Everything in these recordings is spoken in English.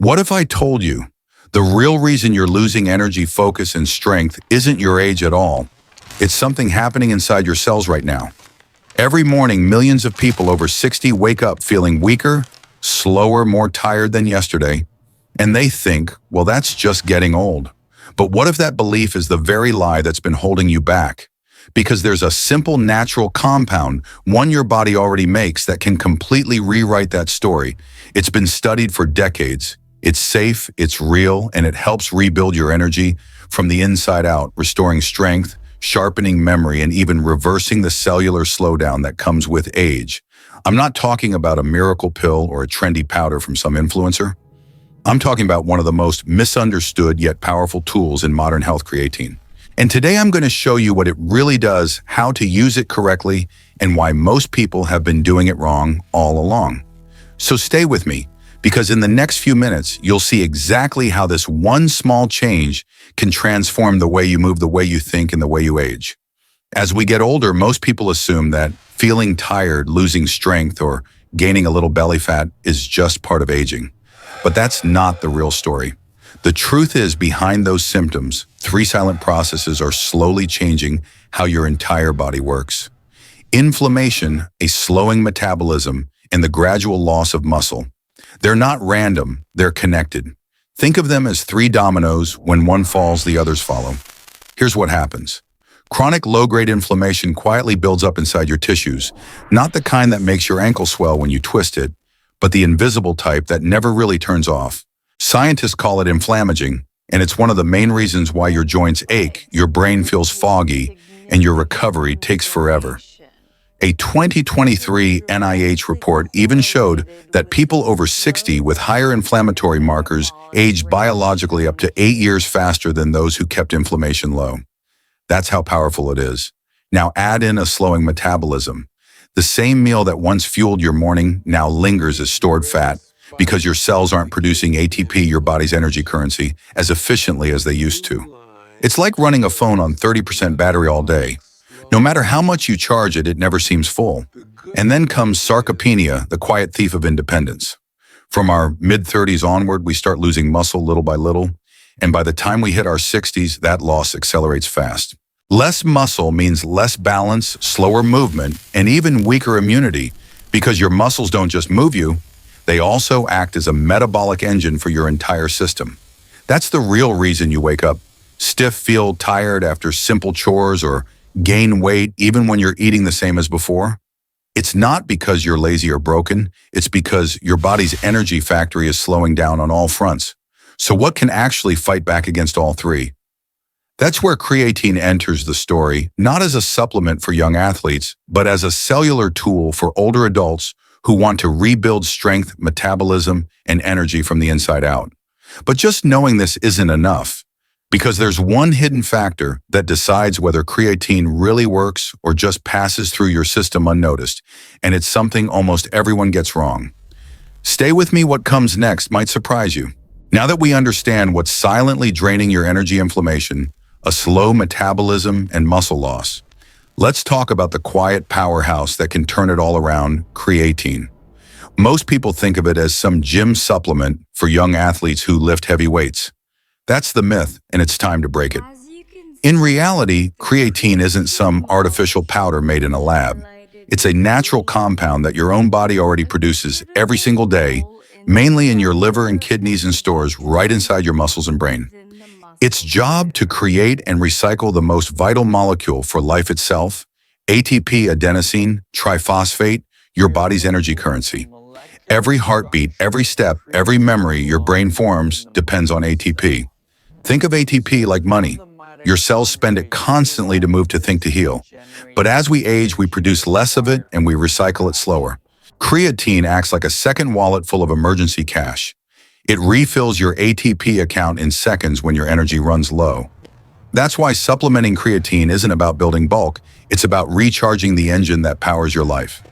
What if I told you the real reason you're losing energy, focus, and strength isn't your age at all? It's something happening inside your cells right now. Every morning, millions of people over 60 wake up feeling weaker, slower, more tired than yesterday, and they think, well, that's just getting old. But what if that belief is the very lie that's been holding you back? Because there's a simple natural compound, one your body already makes, that can completely rewrite that story. It's been studied for decades. It's safe, it's real, and it helps rebuild your energy from the inside out, restoring strength, sharpening memory, and even reversing the cellular slowdown that comes with age. I'm not talking about a miracle pill or a trendy powder from some influencer. I'm talking about one of the most misunderstood yet powerful tools in modern health, creatine. And today I'm going to show you what it really does, how to use it correctly, and why most people have been doing it wrong all along. So stay with me, because in the next few minutes, you'll see exactly how this one small change can transform the way you move, the way you think, and the way you age. As we get older, most people assume that feeling tired, losing strength, or gaining a little belly fat is just part of aging. But that's not the real story. The truth is, behind those symptoms, three silent processes are slowly changing how your entire body works. Inflammation, a slowing metabolism, and the gradual loss of muscle. They're not random, they're connected. Think of them as three dominoes. When one falls, the others follow. Here's what happens. Chronic low-grade inflammation quietly builds up inside your tissues, not the kind that makes your ankle swell when you twist it, but the invisible type that never really turns off. Scientists call it inflammaging, and it's one of the main reasons why your joints ache, your brain feels foggy, and your recovery takes forever. A 2023 NIH report even showed that people over 60 with higher inflammatory markers aged biologically up to 8 years faster than those who kept inflammation low. That's how powerful it is. Now add in a slowing metabolism. The same meal that once fueled your morning now lingers as stored fat because your cells aren't producing ATP, your body's energy currency, as efficiently as they used to. It's like running a phone on 30% battery all day. No matter how much you charge it, it never seems full. And then comes sarcopenia, the quiet thief of independence. From our mid-30s onward, we start losing muscle little by little, and by the time we hit our 60s, that loss accelerates fast. Less muscle means less balance, slower movement, and even weaker immunity, because your muscles don't just move you, they also act as a metabolic engine for your entire system. That's the real reason you wake up stiff, feel tired after simple chores, or gain weight even when you're eating the same as before. It's not because you're lazy or broken, it's because your body's energy factory is slowing down on all fronts. So what can actually fight back against all three? That's where creatine enters the story, not as a supplement for young athletes, but as a cellular tool for older adults who want to rebuild strength, metabolism, and energy from the inside out. But just knowing this isn't enough, because there's one hidden factor that decides whether creatine really works or just passes through your system unnoticed, and it's something almost everyone gets wrong. Stay with me, what comes next might surprise you. Now that we understand what's silently draining your energy, inflammation, a slow metabolism, and muscle loss, let's talk about the quiet powerhouse that can turn it all around, creatine. Most people think of it as some gym supplement for young athletes who lift heavy weights. That's the myth, and it's time to break it. In reality, creatine isn't some artificial powder made in a lab. It's a natural compound that your own body already produces every single day, mainly in your liver and kidneys, and stores right inside your muscles and brain. Its job to create and recycle the most vital molecule for life itself, ATP, adenosine triphosphate, your body's energy currency. Every heartbeat, every step, every memory your brain forms depends on ATP. Think of ATP like money. Your cells spend it constantly to move, to think, to heal. But as we age, we produce less of it and we recycle it slower. Creatine acts like a second wallet full of emergency cash. It refills your ATP account in seconds when your energy runs low. That's why supplementing creatine isn't about building bulk, it's about recharging the engine that powers your life.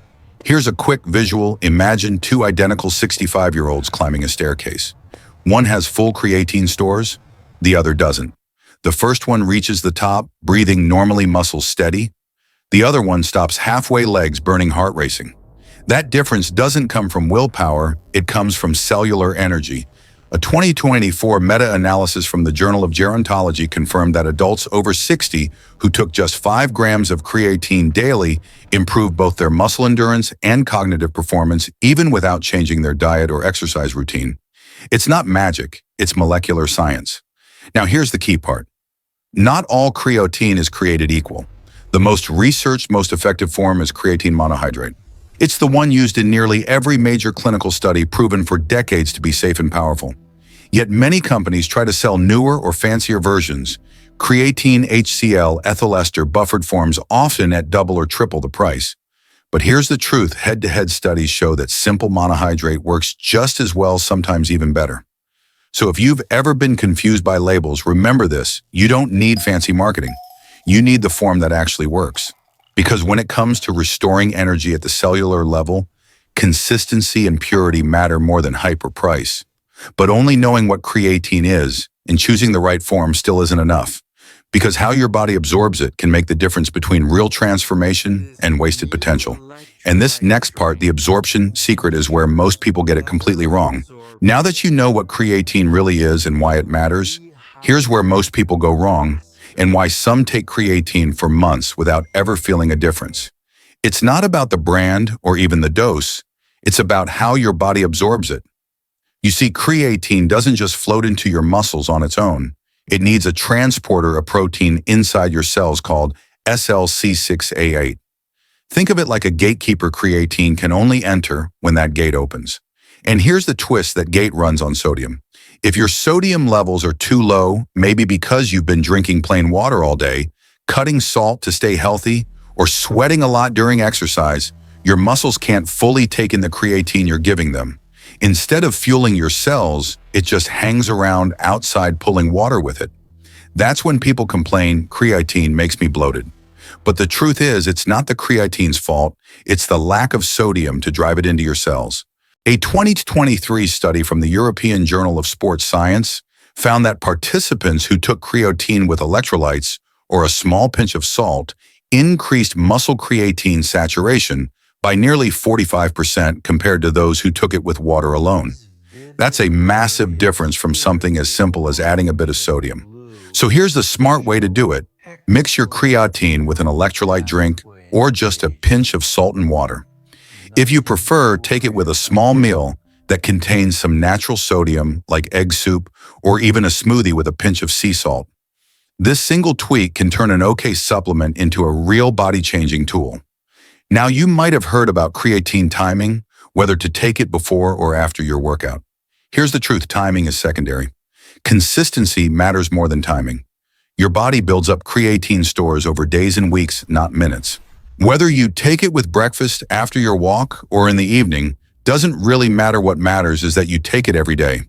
Here's a quick visual. Imagine two identical 65-year-olds climbing a staircase. One has full creatine stores, the other doesn't. The first one reaches the top, breathing normally, muscles steady. The other one stops halfway, legs burning, heart racing. That difference doesn't come from willpower, it comes from cellular energy. A 2024 meta-analysis from the Journal of Gerontology confirmed that adults over 60 who took just 5 grams of creatine daily improved both their muscle endurance and cognitive performance even without changing their diet or exercise routine. It's not magic, it's molecular science. Now here's the key part. Not all creatine is created equal. The most researched, most effective form is creatine monohydrate. It's the one used in nearly every major clinical study proven for decades to be safe and powerful. Yet many companies try to sell newer or fancier versions. Creatine HCl ethyl ester buffered forms often at double or triple the price. But here's the truth, head-to-head studies show that simple monohydrate works just as well, sometimes even better. So if you've ever been confused by labels, remember this, you don't need fancy marketing. You need the form that actually works. Because when it comes to restoring energy at the cellular level, consistency and purity matter more than hype or price. But only knowing what creatine is and choosing the right form still isn't enough. Because how your body absorbs it can make the difference between real transformation and wasted potential. And this next part, the absorption secret, is where most people get it completely wrong. Now that you know what creatine really is and why it matters, here's where most people go wrong and why some take creatine for months without ever feeling a difference. It's not about the brand or even the dose, it's about how your body absorbs it. You see, creatine doesn't just float into your muscles on its own. It needs a transporter, a protein inside your cells called SLC6A8. Think of it like a gatekeeper. Creatine can only enter when that gate opens. And here's the twist, that gate runs on sodium. If your sodium levels are too low, maybe because you've been drinking plain water all day, cutting salt to stay healthy, or sweating a lot during exercise, your muscles can't fully take in the creatine you're giving them. Instead of fueling your cells, it just hangs around outside pulling water with it. That's when people complain, creatine makes me bloated. But the truth is, it's not the creatine's fault, it's the lack of sodium to drive it into your cells. A 2023 study from the European Journal of Sports Science found that participants who took creatine with electrolytes or a small pinch of salt increased muscle creatine saturation by nearly 45% compared to those who took it with water alone. That's a massive difference from something as simple as adding a bit of sodium. So here's the smart way to do it. Mix your creatine with an electrolyte drink or just a pinch of salt and water. If you prefer, take it with a small meal that contains some natural sodium like egg soup or even a smoothie with a pinch of sea salt. This single tweak can turn an okay supplement into a real body-changing tool. Now, you might have heard about creatine timing, whether to take it before or after your workout. Here's the truth, timing is secondary. Consistency matters more than timing. Your body builds up creatine stores over days and weeks, not minutes. Whether you take it with breakfast, after your walk, or in the evening, doesn't really matter. What matters is that you take it every day.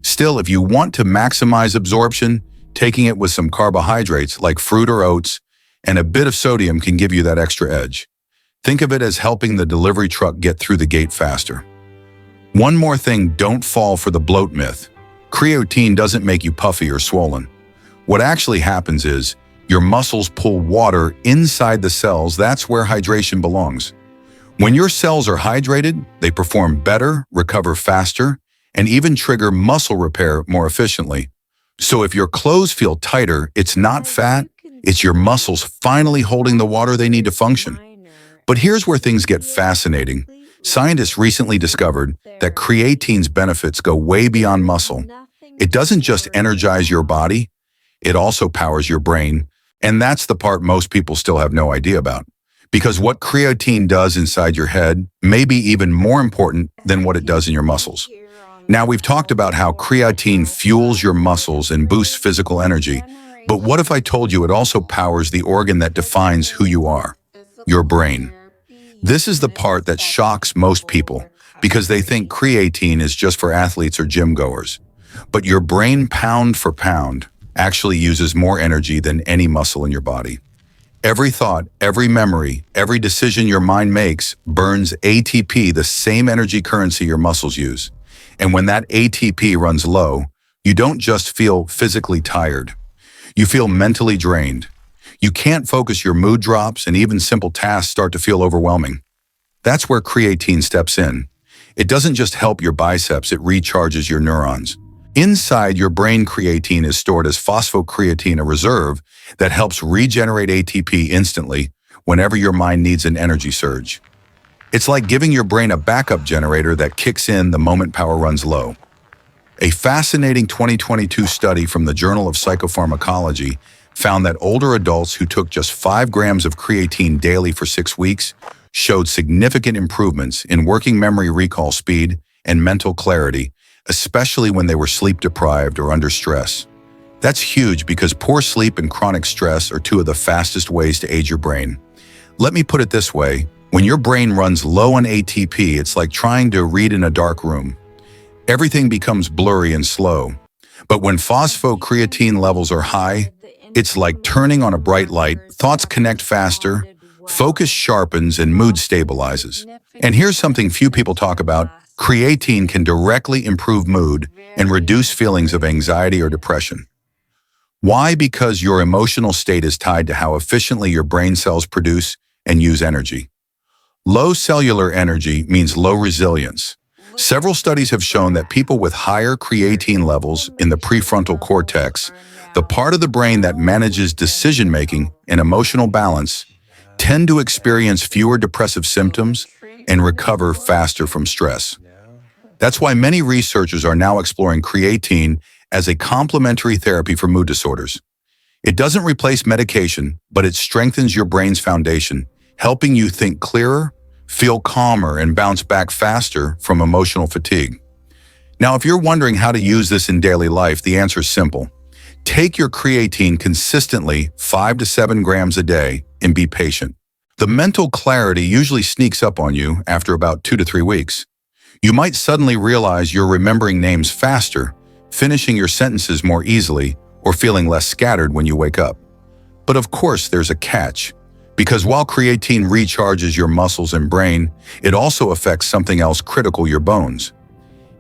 Still, if you want to maximize absorption, taking it with some carbohydrates like fruit or oats and a bit of sodium can give you that extra edge. Think of it as helping the delivery truck get through the gate faster. One more thing, don't fall for the bloat myth. Creatine doesn't make you puffy or swollen. What actually happens is your muscles pull water inside the cells. That's where hydration belongs. When your cells are hydrated, they perform better, recover faster, and even trigger muscle repair more efficiently. So if your clothes feel tighter, it's not fat, it's your muscles finally holding the water they need to function. But here's where things get fascinating. Scientists recently discovered that creatine's benefits go way beyond muscle. It doesn't just energize your body, it also powers your brain. And that's the part most people still have no idea about. Because what creatine does inside your head may be even more important than what it does in your muscles. Now, we've talked about how creatine fuels your muscles and boosts physical energy. But what if I told you it also powers the organ that defines who you are? Your brain. This is the part that shocks most people because they think creatine is just for athletes or gym goers. But your brain, pound for pound, actually uses more energy than any muscle in your body. Every thought, every memory, every decision your mind makes burns ATP, the same energy currency your muscles use. And when that ATP runs low, you don't just feel physically tired. You feel mentally drained. You can't focus, your mood drops, and even simple tasks start to feel overwhelming. That's where creatine steps in. It doesn't just help your biceps, it recharges your neurons. Inside your brain, creatine is stored as phosphocreatine, a reserve that helps regenerate ATP instantly whenever your mind needs an energy surge. It's like giving your brain a backup generator that kicks in the moment power runs low. A fascinating 2022 study from the Journal of Psychopharmacology found that older adults who took just 5 grams of creatine daily for 6 weeks showed significant improvements in working memory recall speed and mental clarity, especially when they were sleep-deprived or under stress. That's huge because poor sleep and chronic stress are two of the fastest ways to age your brain. Let me put it this way. When your brain runs low on ATP, it's like trying to read in a dark room. Everything becomes blurry and slow. But when phosphocreatine levels are high, it's like turning on a bright light. Thoughts connect faster, focus sharpens, and mood stabilizes. And here's something few people talk about. Creatine can directly improve mood and reduce feelings of anxiety or depression. Why? Because your emotional state is tied to how efficiently your brain cells produce and use energy. Low cellular energy means low resilience. Several studies have shown that people with higher creatine levels in the prefrontal cortex, the part of the brain that manages decision-making and emotional balance, tend to experience fewer depressive symptoms and recover faster from stress. That's why many researchers are now exploring creatine as a complementary therapy for mood disorders. It doesn't replace medication, but it strengthens your brain's foundation, helping you think clearer, feel calmer, and bounce back faster from emotional fatigue. Now, if you're wondering how to use this in daily life, the answer is simple. Take your creatine consistently 5 to 7 grams a day and be patient. The mental clarity usually sneaks up on you after about 2 to 3 weeks. You might suddenly realize you're remembering names faster, finishing your sentences more easily, or feeling less scattered when you wake up. But of course, there's a catch. Because while creatine recharges your muscles and brain, it also affects something else critical, your bones.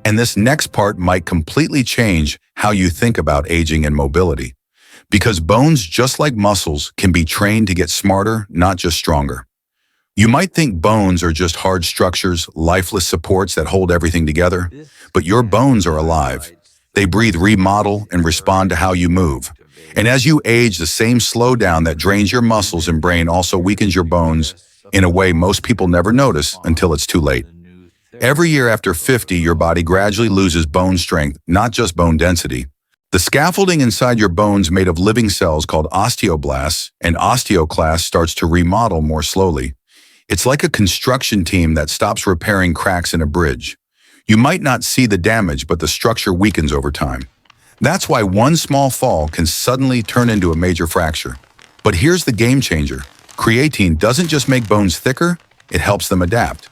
And this next part might completely change how you think about aging and mobility. Because bones, just like muscles, can be trained to get smarter, not just stronger. You might think bones are just hard structures, lifeless supports that hold everything together, but your bones are alive. They breathe, remodel, and respond to how you move. And as you age, the same slowdown that drains your muscles and brain also weakens your bones in a way most people never notice until it's too late. Every year after 50, your body gradually loses bone strength, not just bone density. The scaffolding inside your bones, made of living cells called osteoblasts and osteoclasts, starts to remodel more slowly. It's like a construction team that stops repairing cracks in a bridge. You might not see the damage, but the structure weakens over time. That's why one small fall can suddenly turn into a major fracture. But here's the game changer. Creatine doesn't just make bones thicker, it helps them adapt.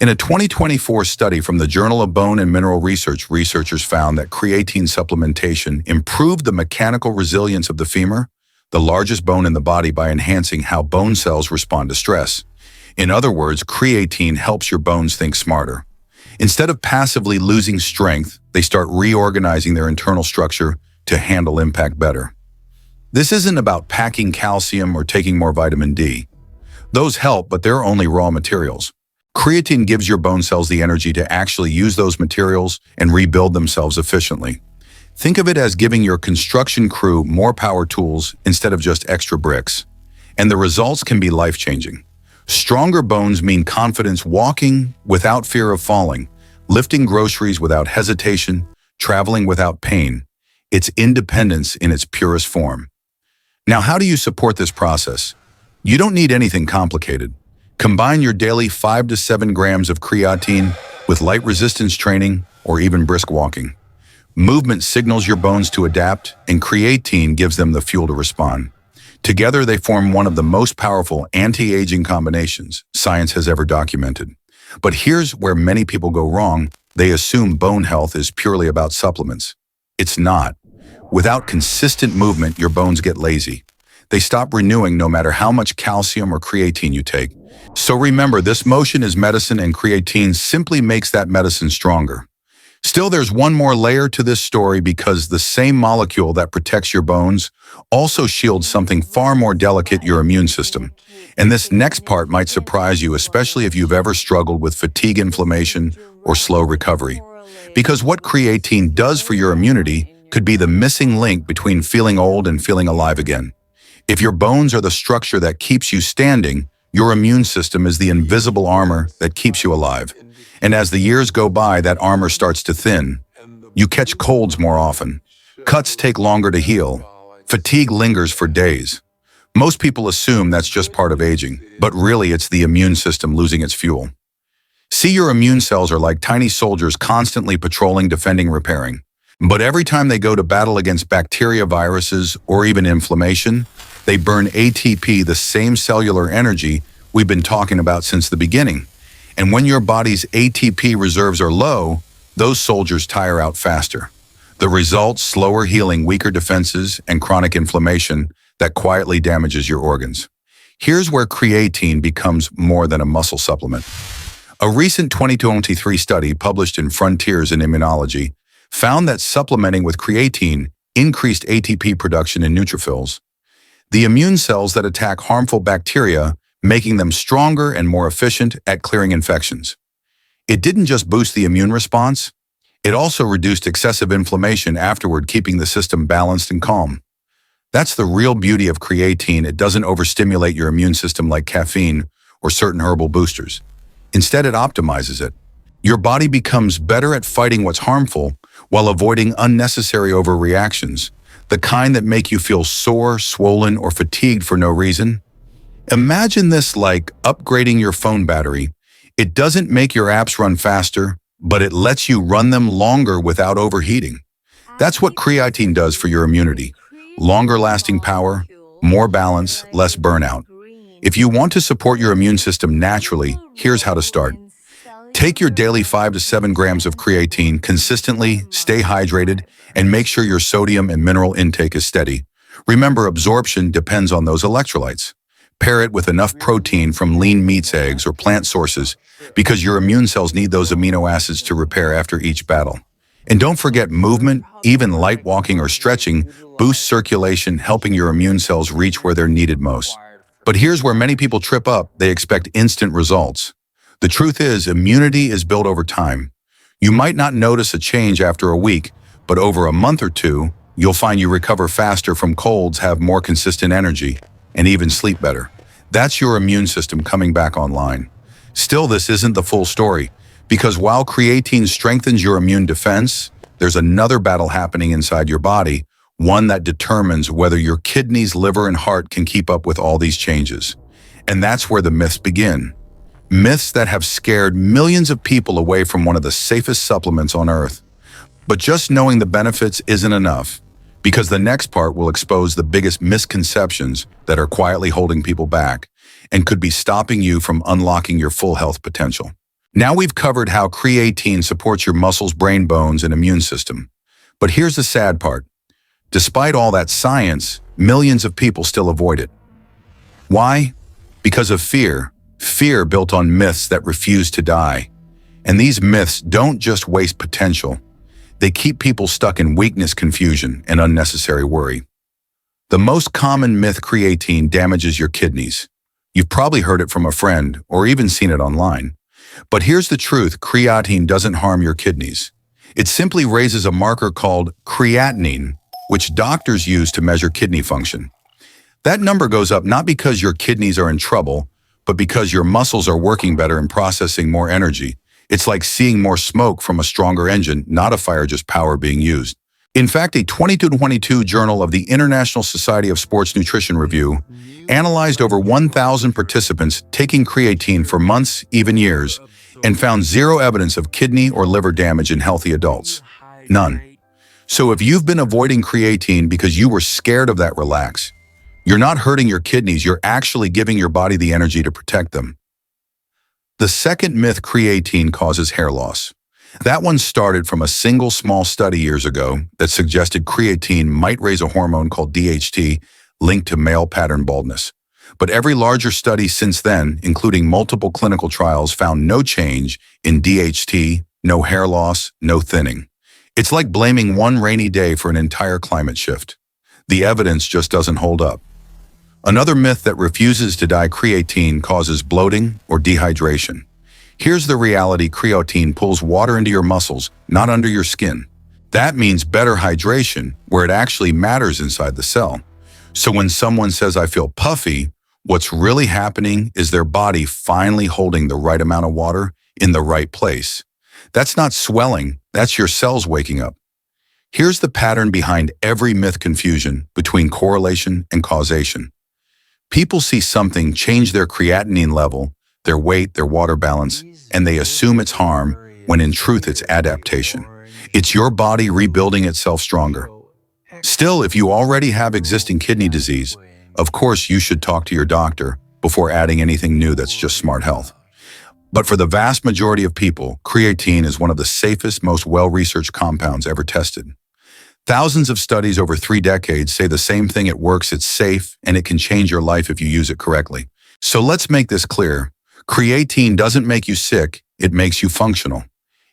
In a 2024 study from the Journal of Bone and Mineral Research, researchers found that creatine supplementation improved the mechanical resilience of the femur, the largest bone in the body, by enhancing how bone cells respond to stress. In other words, creatine helps your bones think smarter. Instead of passively losing strength, they start reorganizing their internal structure to handle impact better. This isn't about packing calcium or taking more vitamin D. Those help, but they're only raw materials. Creatine gives your bone cells the energy to actually use those materials and rebuild themselves efficiently. Think of it as giving your construction crew more power tools instead of just extra bricks. And the results can be life-changing. Stronger bones mean confidence, walking without fear of falling, lifting groceries without hesitation, traveling without pain. It's independence in its purest form. Now, how do you support this process? You don't need anything complicated. Combine your daily 5 to 7 grams of creatine with light resistance training or even brisk walking. Movement signals your bones to adapt, and creatine gives them the fuel to respond. Together, they form one of the most powerful anti-aging combinations science has ever documented. But here's where many people go wrong. They assume bone health is purely about supplements. It's not. Without consistent movement, your bones get lazy. They stop renewing no matter how much calcium or creatine you take. So remember, this motion is medicine, and creatine simply makes that medicine stronger. Still, there's one more layer to this story, because the same molecule that protects your bones also shields something far more delicate, your immune system. And this next part might surprise you, especially if you've ever struggled with fatigue, inflammation, or slow recovery. because what creatine does for your immunity could be the missing link between feeling old and feeling alive again. If your bones are the structure that keeps you standing, your immune system is the invisible armor that keeps you alive. And as the years go by, that armor starts to thin. You catch colds more often. Cuts take longer to heal. Fatigue lingers for days. Most people assume that's just part of aging, but really it's the immune system losing its fuel. See, your immune cells are like tiny soldiers constantly patrolling, defending, repairing. But every time they go to battle against bacteria, viruses, or even inflammation, they burn ATP, the same cellular energy we've been talking about since the beginning. And when your body's ATP reserves are low, those soldiers tire out faster. The result: slower healing, weaker defenses, and chronic inflammation that quietly damages your organs. Here's where creatine becomes more than a muscle supplement. A recent 2023 study published in Frontiers in Immunology found that supplementing with creatine increased ATP production in neutrophils, the immune cells that attack harmful bacteria, making them stronger and more efficient at clearing infections. It didn't just boost the immune response, it also reduced excessive inflammation afterward, keeping the system balanced and calm. That's the real beauty of creatine. It doesn't overstimulate your immune system like caffeine or certain herbal boosters. Instead, it optimizes it. Your body becomes better at fighting what's harmful while avoiding unnecessary overreactions, the kind that make you feel sore, swollen, or fatigued for no reason. Imagine this like upgrading your phone battery. It doesn't make your apps run faster, but it lets you run them longer without overheating. That's what creatine does for your immunity. Longer lasting power, more balance, less burnout. If you want to support your immune system naturally, here's how to start. Take your daily 5 to 7 grams of creatine consistently, stay hydrated, and make sure your sodium and mineral intake is steady. Remember, absorption depends on those electrolytes. Pair it with enough protein from lean meats, eggs, or plant sources, because your immune cells need those amino acids to repair after each battle. And don't forget movement. Even light walking or stretching boosts circulation, helping your immune cells reach where they're needed most. But here's where many people trip up. They expect instant results. The truth is, immunity is built over time. You might not notice a change after a week, but over a month or two, you'll find you recover faster from colds, have more consistent energy, and even sleep better. That's your immune system coming back online. Still, this isn't the full story, because while creatine strengthens your immune defense, there's another battle happening inside your body, one that determines whether your kidneys, liver, and heart can keep up with all these changes. And that's where the myths begin. Myths that have scared millions of people away from one of the safest supplements on earth. But just knowing the benefits isn't enough, because the next part will expose the biggest misconceptions that are quietly holding people back and could be stopping you from unlocking your full health potential. Now we've covered how creatine supports your muscles, brain, bones, and immune system. But here's the sad part. Despite all that science, millions of people still avoid it. Why? Because of fear. Fear built on myths that refuse to die. And these myths don't just waste potential. They keep people stuck in weakness, confusion, and unnecessary worry. The most common myth: creatine damages your kidneys. You've probably heard it from a friend or even seen it online. But here's the truth: creatine doesn't harm your kidneys. It simply raises a marker called creatinine, which doctors use to measure kidney function. That number goes up not because your kidneys are in trouble, but because your muscles are working better and processing more energy. It's like seeing more smoke from a stronger engine, not a fire, just power being used. In fact, a 2022 Journal of the International Society of Sports Nutrition review analyzed over 1,000 participants taking creatine for months, even years, and found zero evidence of kidney or liver damage in healthy adults. None. So if you've been avoiding creatine because you were scared of that, relax. You're not hurting your kidneys, you're actually giving your body the energy to protect them. The second myth: creatine causes hair loss. That one started from a single small study years ago that suggested creatine might raise a hormone called DHT linked to male pattern baldness. But every larger study since then, including multiple clinical trials, found no change in DHT, no hair loss, no thinning. It's like blaming one rainy day for an entire climate shift. The evidence just doesn't hold up. Another myth that refuses to die: creatine causes bloating or dehydration. Here's the reality: creatine pulls water into your muscles, not under your skin. That means better hydration, where it actually matters inside the cell. So when someone says, "I feel puffy," what's really happening is their body finally holding the right amount of water in the right place. That's not swelling, that's your cells waking up. Here's the pattern behind every myth confusion between correlation and causation. People see something change their creatinine level, their weight, their water balance, and they assume it's harm, when in truth it's adaptation. It's your body rebuilding itself stronger. Still, if you already have existing kidney disease, of course you should talk to your doctor before adding anything new that's just smart health. But for the vast majority of people, creatine is one of the safest, most well-researched compounds ever tested. Thousands of studies over 3 decades say the same thing: it works, it's safe, and it can change your life if you use it correctly. So let's make this clear. Creatine doesn't make you sick, it makes you functional.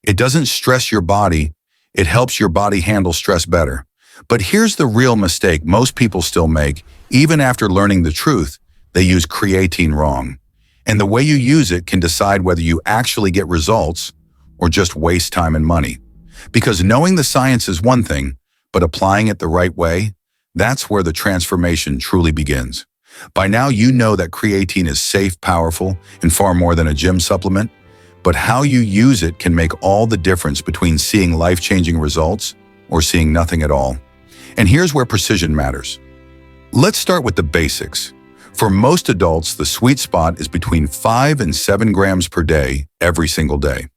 It doesn't stress your body, it helps your body handle stress better. But here's the real mistake most people still make. Even after learning the truth, they use creatine wrong. And the way you use it can decide whether you actually get results or just waste time and money. Because knowing the science is one thing, but applying it the right way, that's where the transformation truly begins. By now you know that creatine is safe, powerful, and far more than a gym supplement. But how you use it can make all the difference between seeing life-changing results or seeing nothing at all. And here's where precision matters. Let's start with the basics. For most adults, the sweet spot is between 5 and 7 grams per day, every single day.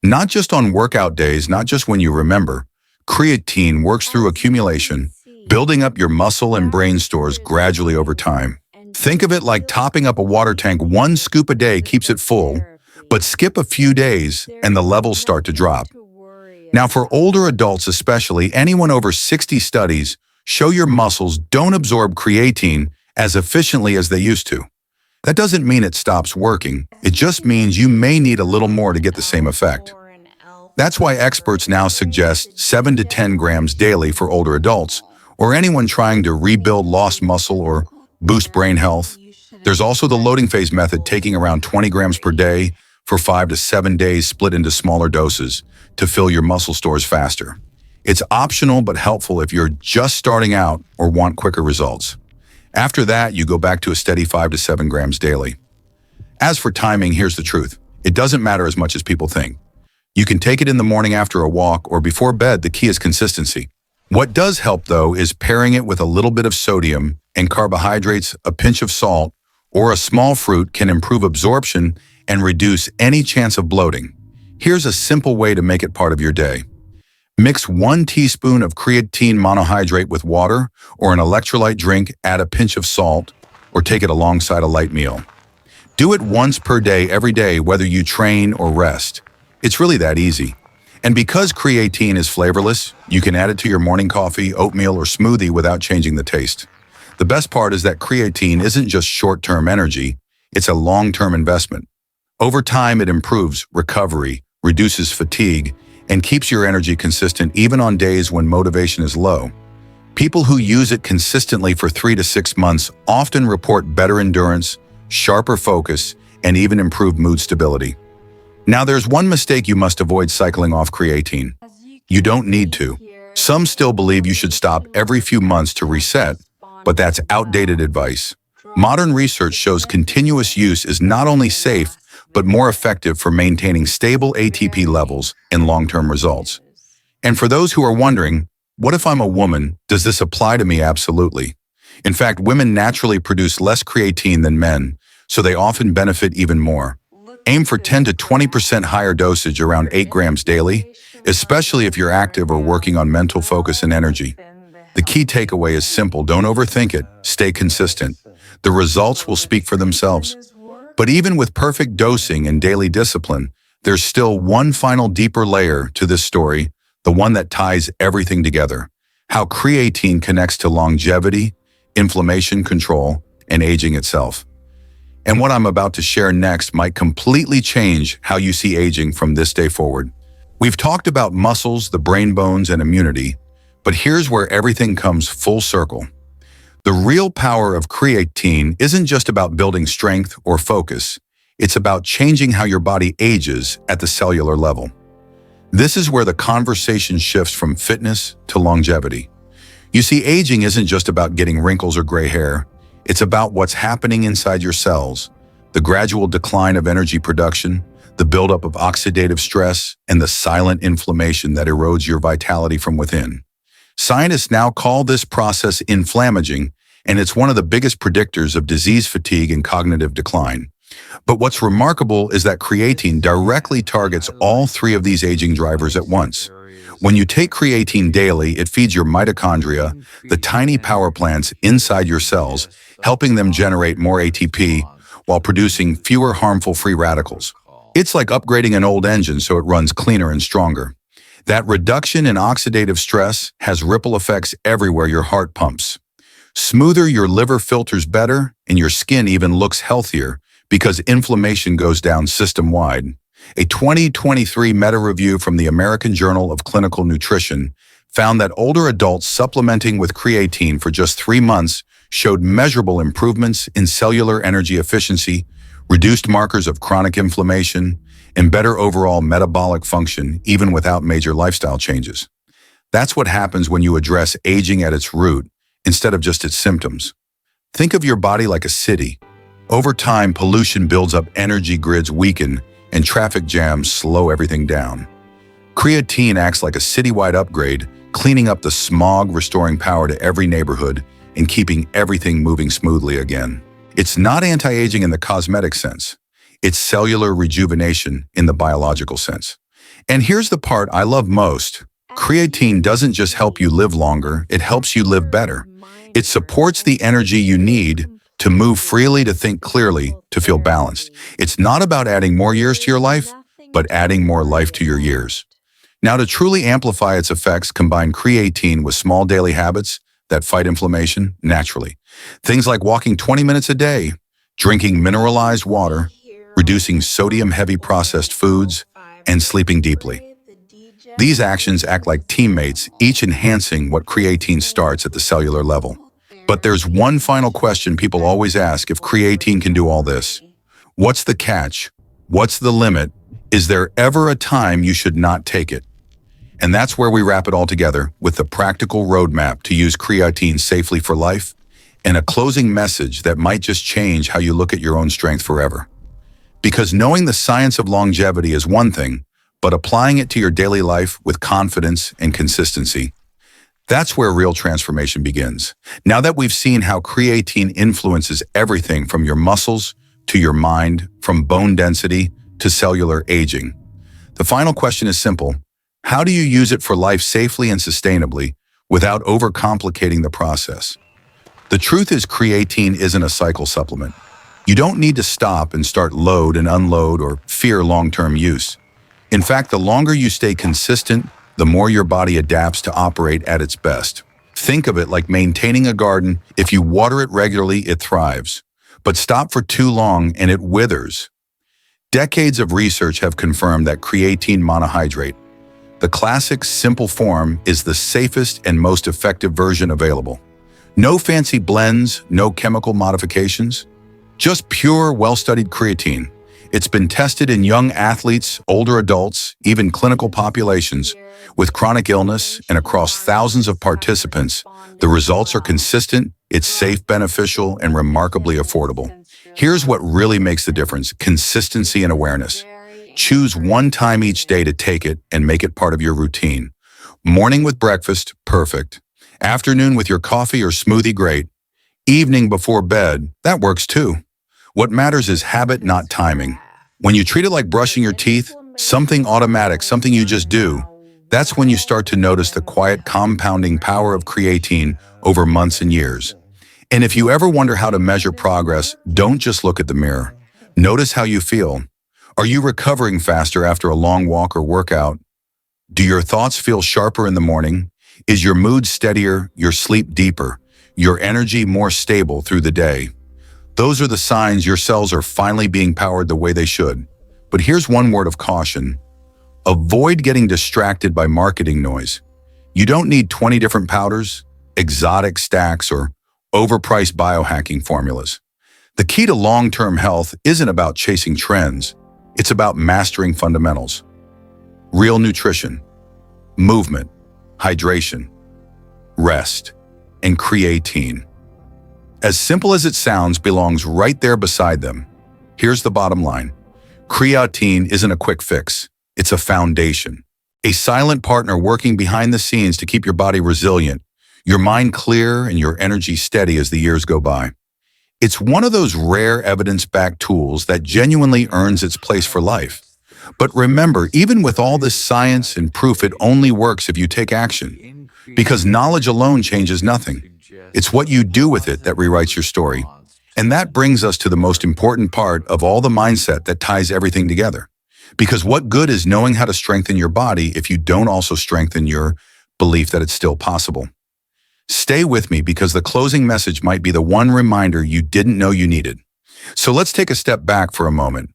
Not just on workout days, not just when you remember. Creatine works through accumulation, building up your muscle and brain stores gradually over time. Think of it like topping up a water tank. 1 scoop a day keeps it full, but skip a few days and the levels start to drop. Now for older adults especially, anyone over 60 studies show your muscles don't absorb creatine as efficiently as they used to. That doesn't mean it stops working, it just means you may need a little more to get the same effect. That's why experts now suggest 7 to 10 grams daily for older adults, or anyone trying to rebuild lost muscle or boost brain health. There's also the loading phase method, taking around 20 grams per day for 5 to 7 days, split into smaller doses to fill your muscle stores faster. It's optional but helpful if you're just starting out or want quicker results. After that, you go back to a steady 5 to 7 grams daily. As for timing, here's the truth. It doesn't matter as much as people think. You can take it in the morning after a walk or before bed. The key is consistency. What does help, though, is pairing it with a little bit of sodium and carbohydrates, a pinch of salt, or a small fruit can improve absorption and reduce any chance of bloating. Here's a simple way to make it part of your day. Mix 1 teaspoon of creatine monohydrate with water or an electrolyte drink, add a pinch of salt, or take it alongside a light meal. Do it once per day, every day, whether you train or rest. It's really that easy. And because creatine is flavorless, you can add it to your morning coffee, oatmeal, or smoothie without changing the taste. The best part is that creatine isn't just short-term energy, it's a long-term investment. Over time, it improves recovery, reduces fatigue, and keeps your energy consistent even on days when motivation is low. People who use it consistently for 3 to 6 months often report better endurance, sharper focus, and even improved mood stability. Now there's one mistake you must avoid: cycling off creatine. You don't need to. Some still believe you should stop every few months to reset, but that's outdated advice. Modern research shows continuous use is not only safe, but more effective for maintaining stable ATP levels and long-term results. And for those who are wondering, what if I'm a woman? Does this apply to me? Absolutely. In fact, women naturally produce less creatine than men, so they often benefit even more. Aim for 10 to 20% higher dosage, around 8 grams daily, especially if you're active or working on mental focus and energy. The key takeaway is simple: don't overthink it, stay consistent. The results will speak for themselves. But even with perfect dosing and daily discipline, there's still one final deeper layer to this story, the one that ties everything together: how creatine connects to longevity, inflammation control, and aging itself. And what I'm about to share next might completely change how you see aging from this day forward. We've talked about muscles, the brain bones, and immunity, but here's where everything comes full circle. The real power of creatine isn't just about building strength or focus. It's about changing how your body ages at the cellular level. This is where the conversation shifts from fitness to longevity. You see, aging isn't just about getting wrinkles or gray hair. It's about what's happening inside your cells, the gradual decline of energy production, the buildup of oxidative stress, and the silent inflammation that erodes your vitality from within. Scientists now call this process inflammaging, and it's one of the biggest predictors of disease fatigue and cognitive decline. But what's remarkable is that creatine directly targets all three of these aging drivers at once. When you take creatine daily, it feeds your mitochondria, the tiny power plants inside your cells, helping them generate more ATP while producing fewer harmful free radicals. It's like upgrading an old engine so it runs cleaner and stronger. That reduction in oxidative stress has ripple effects everywhere your heart pumps. Smoother, your liver filters better, and your skin even looks healthier because inflammation goes down system-wide. A 2023 meta-review from the American Journal of Clinical Nutrition found that older adults supplementing with creatine for just 3 months showed measurable improvements in cellular energy efficiency, reduced markers of chronic inflammation, and better overall metabolic function, even without major lifestyle changes. That's what happens when you address aging at its root instead of just its symptoms. Think of your body like a city. Over time, pollution builds up, energy grids weaken, and traffic jams slow everything down. Creatine acts like a citywide upgrade, cleaning up the smog, restoring power to every neighborhood, and keeping everything moving smoothly again. It's not anti-aging in the cosmetic sense. It's cellular rejuvenation in the biological sense. And here's the part I love most. Creatine doesn't just help you live longer, it helps you live better. It supports the energy you need to move freely, to think clearly, to feel balanced. It's not about adding more years to your life, but adding more life to your years. Now, to truly amplify its effects, combine creatine with small daily habits that fight inflammation naturally. Things like walking 20 minutes a day, drinking mineralized water, reducing sodium-heavy processed foods, and sleeping deeply. These actions act like teammates, each enhancing what creatine starts at the cellular level. But there's one final question people always ask: if creatine can do all this, what's the catch? What's the limit? Is there ever a time you should not take it? And that's where we wrap it all together with the practical roadmap to use creatine safely for life, and a closing message that might just change how you look at your own strength forever. Because knowing the science of longevity is one thing, but applying it to your daily life with confidence and consistency, that's where real transformation begins. Now that we've seen how creatine influences everything from your muscles to your mind, from bone density to cellular aging, the final question is simple. How do you use it for life safely and sustainably without overcomplicating the process? The truth is, creatine isn't a cycle supplement. You don't need to stop and start load and unload or fear long-term use. In fact, the longer you stay consistent, the more your body adapts to operate at its best. Think of it like maintaining a garden. If you water it regularly, it thrives. But stop for too long and it withers. Decades of research have confirmed that creatine monohydrate, the classic simple form, is the safest and most effective version available. No fancy blends, no chemical modifications, just pure, well-studied creatine. It's been tested in young athletes, older adults, even clinical populations with chronic illness, and across thousands of participants. The results are consistent, it's safe, beneficial, and remarkably affordable. Here's what really makes the difference: consistency and awareness. Choose one time each day to take it and make it part of your routine. Morning with breakfast, perfect. Afternoon with your coffee or smoothie, great. Evening before bed, that works too. What matters is habit, not timing. When you treat it like brushing your teeth, something automatic, something you just do, that's when you start to notice the quiet compounding power of creatine over months and years. And if you ever wonder how to measure progress, don't just look at the mirror. Notice how you feel. Are you recovering faster after a long walk or workout? Do your thoughts feel sharper in the morning? Is your mood steadier, your sleep deeper, your energy more stable through the day? Those are the signs your cells are finally being powered the way they should. But here's one word of caution. Avoid getting distracted by marketing noise. You don't need 20 different powders, exotic stacks, or overpriced biohacking formulas. The key to long-term health isn't about chasing trends. It's about mastering fundamentals. Real nutrition, movement, hydration, rest, and creatine. As simple as it sounds, belongs right there beside them. Here's the bottom line. Creatine isn't a quick fix. It's a foundation. A silent partner working behind the scenes to keep your body resilient, your mind clear, and your energy steady as the years go by. It's one of those rare evidence-backed tools that genuinely earns its place for life. But remember, even with all this science and proof, it only works if you take action. Because knowledge alone changes nothing. It's what you do with it that rewrites your story. And that brings us to the most important part of all the mindset that ties everything together. Because what good is knowing how to strengthen your body if you don't also strengthen your belief that it's still possible? Stay with me because the closing message might be the one reminder you didn't know you needed. So let's take a step back for a moment.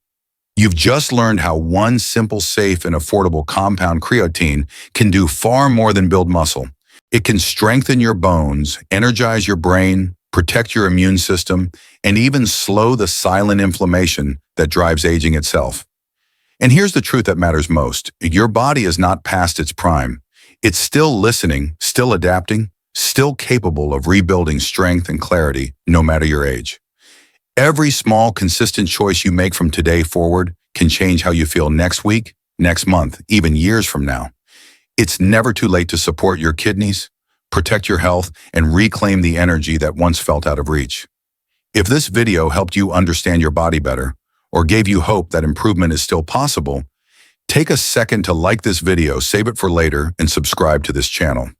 You've just learned how one simple, safe, and affordable compound, creatine, can do far more than build muscle. It can strengthen your bones, energize your brain, protect your immune system, and even slow the silent inflammation that drives aging itself. And here's the truth that matters most. Your body is not past its prime. It's still listening, still adapting, still capable of rebuilding strength and clarity, no matter your age. Every small, consistent choice you make from today forward can change how you feel next week, next month, even years from now. It's never too late to support your kidneys, protect your health, and reclaim the energy that once felt out of reach. If this video helped you understand your body better, or gave you hope that improvement is still possible, take a second to like this video, save it for later, and subscribe to this channel.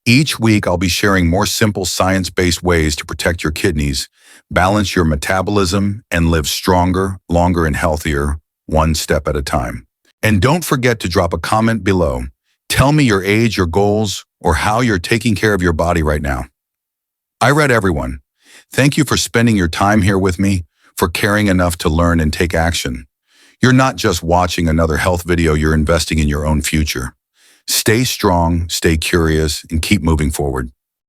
Each week, I'll be sharing more simple science-based ways to protect your kidneys, balance your metabolism, and live stronger, longer, and healthier, one step at a time. And don't forget to drop a comment below. Tell me your age, your goals, or how you're taking care of your body right now. I read everyone. Thank you for spending your time here with me, for caring enough to learn and take action. You're not just watching another health video, you're investing in your own future. Stay strong, stay curious, and keep moving forward.